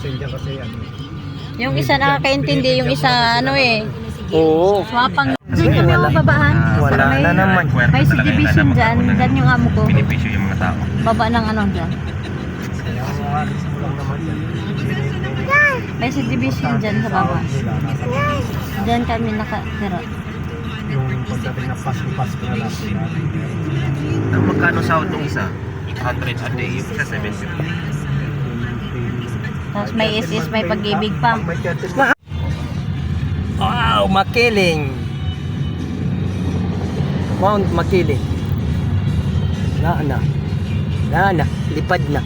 pasensya kasi ano. Yung isa nakakaintindi, yung isa ano eh. Oo. Swapang. Doon kami mababahan. Wala na naman. May subdivision dyan. Dyan yung amo ko. Benepisyo yung mga tao. Baba ng ano dyan. Kaya ang alis ko lang naman yan. May subdivision dyan sa baba. Dyan kami nakatira. Yung pagdating na Pasko na lang. Ang magkano sahod ng isa? 800 a day, yung isa 70. Tapos may is may pag-ibig pa. May 30 Wow, Makiling. Mount Makiling. Na, lipad na.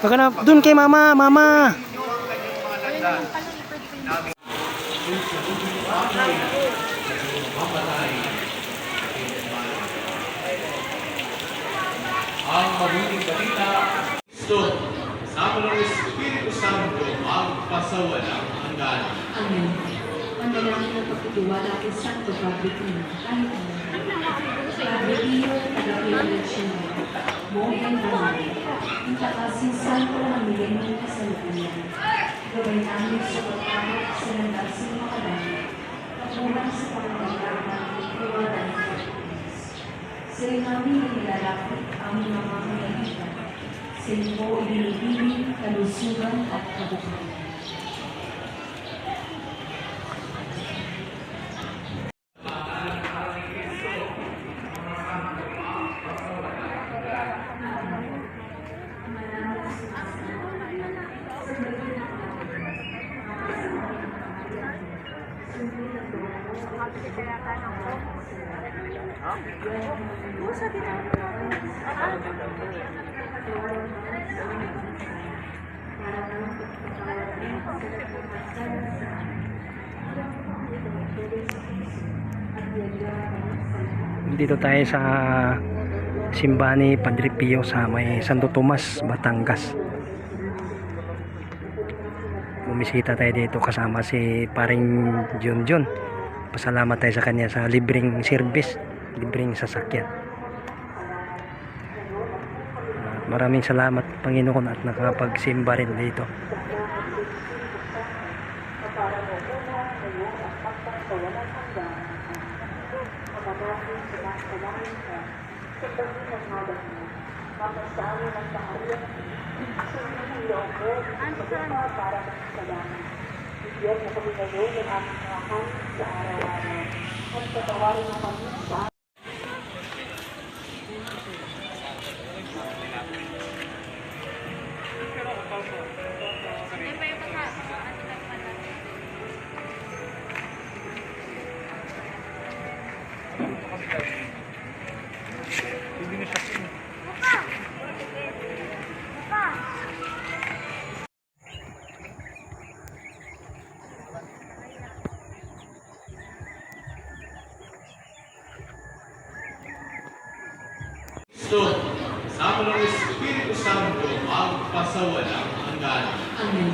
Baka na, dun kay mama. Ang mabuting balita, sama ng Espiritu Santo magpasawalang hanggan. Amen. Panalangin ng pagtitiwala kay Santo Padre Pio, kahit ano. Padre Pio, taga-Pio Buong Buhay, ang takasisan ko ng milenyo kasalukuyan. Gabay namin sa pagkakas sa nandasing makadami, kapunan sa pangangalaman ng iwanan ng Pagkakas. Sila namin nilalapit ang mga mamamagitan. Sila po ibinibigin, kalusugan at kabukayan. Dito tayo sa simbahan ni Padre Pio sa may Santo Tomas, Batangas. Bumisita tayo dito kasama si paring John. Pasalamat tayo sa kanya sa libreng service, libreng sasakyan. Maraming salamat Panginoon at nakapagsimba rin dito. Sama ng Espiritu Santo magpasawalang hanggan. Amen.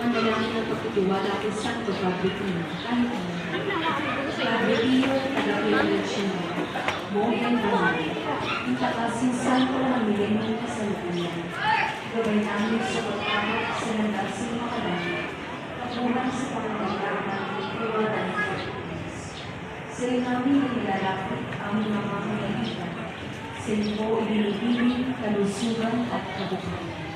Panalangin ng pagtitiwala kay Santo Padre Pio, kahit ano. Padre Pio, taga-Pio Buong Buhay, ang takasisan ko ng milenyo kasalukuyan. Gabay namin sa pagkakas sa nandasing makadami, kapunan sa pangangalaman ng iwanan ng Pagkakas. Sila namin nilalapit ang mga mamamagitan. Sila po ibinibigin, kalusugan at kabukayan.